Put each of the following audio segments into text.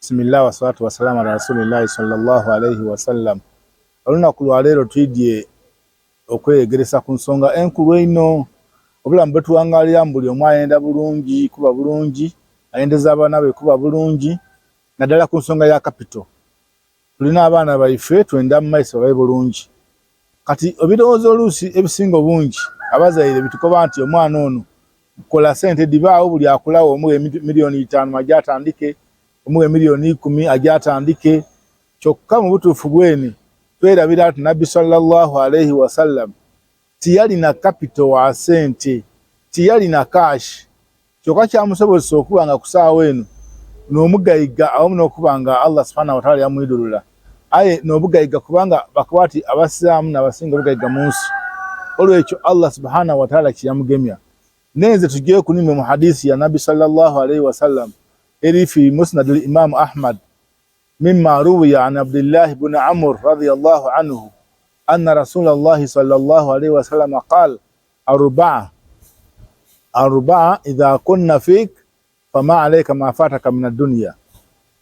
Bismillah wa salatu wa salamu ala rasulillahi sallallahu alayhi wa sallam. Olunaku lwa leero twidye okweyegeresa ku nsonga enkulu eno. Obulamu bwe tuwangalira buli omu ayenda bulungi kuba bulungi, ayendeza abaana be kuba bulungi, naddala ku nsonga ya capital. Tulina abaana baife twenda mu maiso babe bulungi. Kati ebirowoozo oluusi ebisinga obungi abazaire bitukoba nti omwana ono kola sente dibaawo buli akulawo omuwe miliyoni 5 ajja atandike, omuwe miliyoni 10 ajja atandike. Kyokka mu butuufu bwene twerabira nti Nabbi sallallahu alayhi wa sallam tiyalina capital wa sente, tiyalina cash. Kyokka kyamusobozesa okuba nga kusaawa eno n'omugayiga awamu n'okuba nga Allah subhanahu wa ta'ala yamwidulula aye n'obugayiga kubanga bakwati abasiraamu n'abasinga obugayiga mu nsi. Olwekyo Allah subhanahu wa ta'ala kiyamugemya. Neze tugiye kunime mu hadisi ya Nabbi sallallahu alayhi wa sallam eri fi musnad al-Imam Ahmad mimma ruwiya an Abdullah ibn Amr radiyallahu anhu anna Rasulullah sallallahu alayhi wa sallam qala arba'a idha kunna fik fama alayka ma fataka min ad-dunya.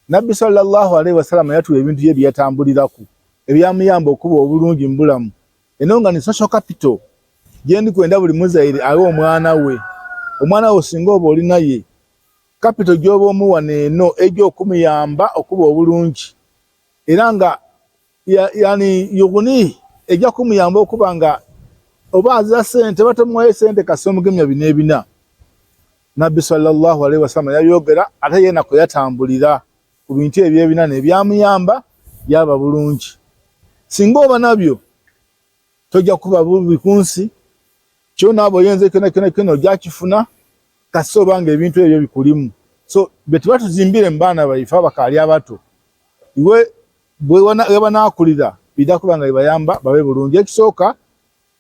Nabbi sallallahu alayhi wa sallam yatuwa ebintu bye byatambuliraku ebyamuyamba okuba obulungi mu bulamu. Enonga ni social capital jendi kwenda buli muzaire awe omwana we. Omwana we singa oba oli naye capital gyoba omuwa neno ejjo okumuyamba okuba obulungi era nga yani yuguni ejja kumuyamba okuba nga oba aza sente batamuwaye sente kasi omugemya bino ebina. Nabbi sallallahu alayhi wa sallam yayogera ate yena ko yatambulira ku bintu ebyo ebina ebyamuyamba yaba bulungi. Singa oba nabyo tojja kuba bubi kunsi kyona abo yenze kena jakifuna kasoba nga ebintu ebyo bikulimu. So betu batuzimbire mbana baifa bakali abato iwe bwe banakulira bida kubanga ibayamba babe bulungi. Ekisooka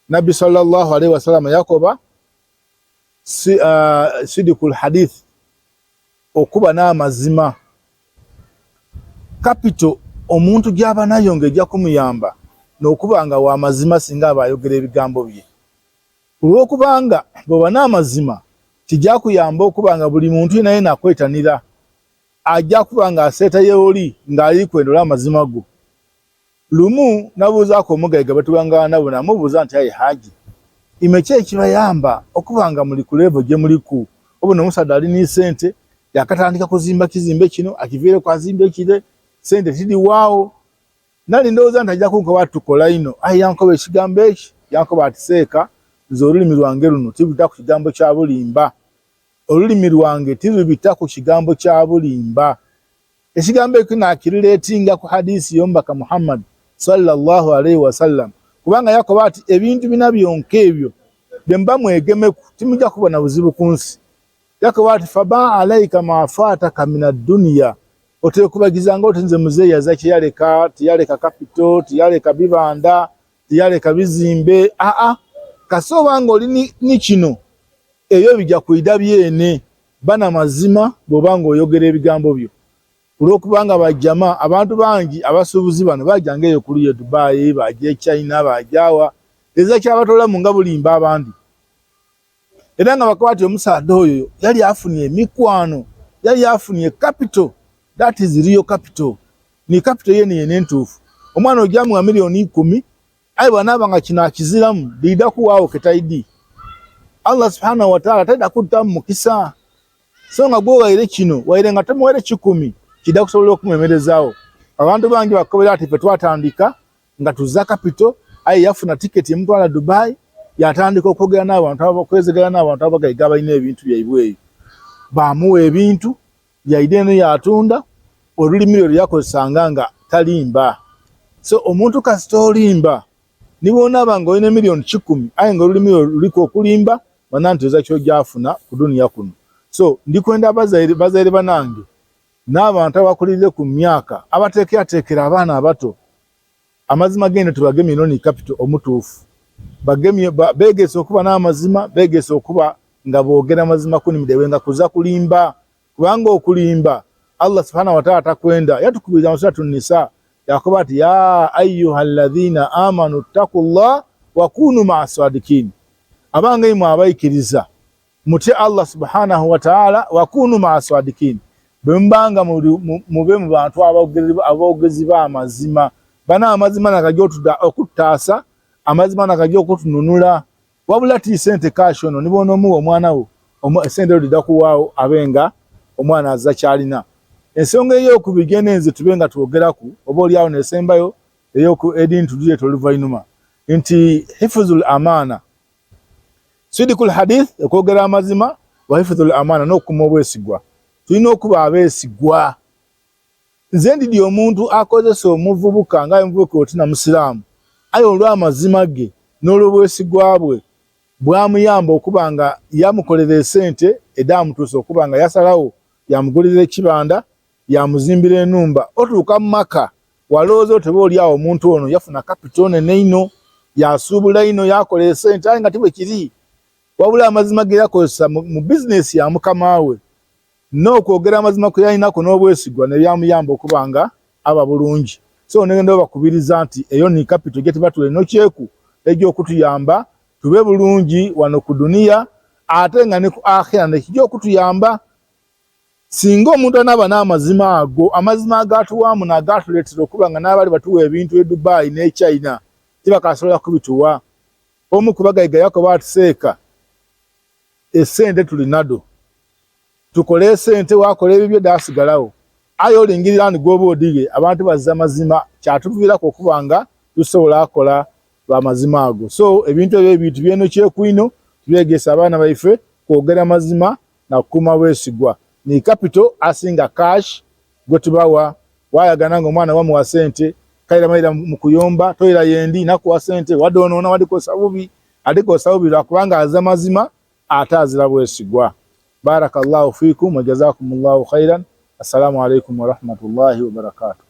Nabbi sallallahu alayhi wa sallam yakoba sidikul hadith okuba n'amazima. Capital omuntu gyaba nayo ngejja kumuyamba n'okubanga wa mazima singa abayogera ebigambo bye. Olw'okubanga bw'oba n'amazima kijja kuyamba okubanga buli muntu naye nakwetanira ajja kubanga aseeta yeoli ng'ali kwendola amazima go. Lumu nabuuzaako omugayiga batubanga nabo namubuuza nti aye haji imeki ekibayamba okubanga muli ku level gye muliku. Obona omusaadde alina sente yakatandika kuzimba kizimbe kino akiviire kwa zimbe kire sente tidi waawo nali ndowooza nti ajja kunkoba tukola ino aye yankoba ekigambo eki yankoba ati seeka nze olulimi lwange luno tibita ku kigambo kya bulimba. Olulimi lwange tirubita ku kigambo kya bulimba. Ekigambo ekyo nakirireetinga ku hadisi y'omubaka Muhammad sallallahu alayhi wa sallam kubanga yakoba ati ebintu bina byonka ebyo bye mba mwegemeku timujja kubona buzibu ku nsi. Yakoba ati faba alayka ma fataka min ad-dunya. Otekubagizanga oti nze muzeeyaza kyeyaleka tiyaleka capital tiyaleka bibanda tiyaleka bizimbe kasoba nga oli ni kino ebyo bijja kwida byene bana mazima bw'obanga oyogera ebigambo byo. Olw'okubanga bajjama abantu bangi abasuubuzi bano bajjanga eyo kuluye Dubai bajja China bajjawa eza kyabatola mu nga bulimba abandi era nga bakwati omusaadde oyo yali afunye emikwano yali afunye capital. That is real capital. Ni capital yene entuufu. Omwana ojamu wa miliyoni 10 ayi bwanaba nga kino akiziramu bida kuwaawo ketaidi. Allah subhanahu wa ta'ala taida kutamu mukisa. So nga gwe waire kino waire nga tamuwaire 10 kida kusobola okumwemerezaawo. Abantu bangi bakobera ati fe twatandika nga tuzza capital ayi yafuna ticket emutwala Dubai yatandika okwogera n'abantu abakwezegera n'abantu abagayiga balina ebintu byaibweyo bamuwa ebintu yaideno yatunda olulimi lwe yakozesanga nga talimba. So omuntu kasita olimba nibona banga olina miliyoni 10 aye nga olulimi luliko okulimba bananti eza kyojafuna ku dunia kuno. So ndikwenda bazaire banange n'abantu abakulire ku myaka abateekera abaana abato amazima gende tubagemye noni capital omutuufu bagemye begese okuba n'amazima begese okuba nga boogera amazima kunimidewe nga kuza kulimba kubanga okulimba Allah subhanahu wa ta'ala takwenda. Yatukubiriza mu suratu Nisa yakoba ati ya ayyuhalladhina amanu taqullah wa kunu ma'as sadiqin. Abange mu abayikiriza mutye Allah subhanahu wa ta'ala wa kunu ma'as sadiqin bembanga mube mu bantu abogezi ba mazima bana amazima nakajjo okutasa amazima nakajjo okutununula wabula ti sente cash ono nibono mu omwana wo sente odida kuwao abenga omwana azza kyalina ensonga eyo kubigenenze tubenga tuogeraku oba oli awo nesembayo eyo ku edin tudiye toluvainuma nti hifzul amana sidikul hadith okogera amazima wa hifzul amana nokumobwesigwa tulina okuba abeesigwa nze ndidi omuntu akozesa omuvubuka nga omuvubuka otina musiraamu ayo olw'amazima ge n'olw'obwesigwa bwe bwamuyamba okuba nga yamukolera esente edamutuusa okuba nga yasalawo yamugulira ekibanda yamuzimbira enumba otuuka mu maka walowooza oteba oli awo omuntu ono yafuna kapito nene ino yasuubula ino yakola esente aye nga tibwe kiri wabula amazima ge yakozesa mu bizinesi ya mukama we n'okwogera amazima kwe yalinako n'obwesigwa ne byamuyamba okuba nga aba bulungi so negenda obakubiriza nti eyo ni kapito gye tuba tulina kyeku egy'okutuyamba tube bulungi wano ku duniya ate nga ne ku akhira nekijja okutuyamba singa omuntu anaaba n'amazima ago amazima agatuwaamu n'agatuleetera okuba nga n'abali batuwa ebintu e Dubai ne China tibakasobola kubituwa omu kubagayiga yakoba atuseeka esente tulinado tukole esente wakola ebibyo dasigalawo ayo olingirira ndi gwoba odige abantu bazza amazima kyatuviirako okuba nga tusobola akola bamazima ago so ebintu ebyo ebintu byeno kyekwino tubyegesa abaana baife kwogera amazima na kukuuma bwesigwa ni capital asinga cash gwetubawa wayagana nga omwana wamuwa sente kaira maira mu kuyomba toira yendi nakuwa sente wadonoona wadikosa bubi adikosa bubi lwakubanga azza amazima ate azira bwesigwa. Barakallahu fikum wa jazakumullahu khairan. Assalamu alaikum wa rahmatullahi wa barakatuh.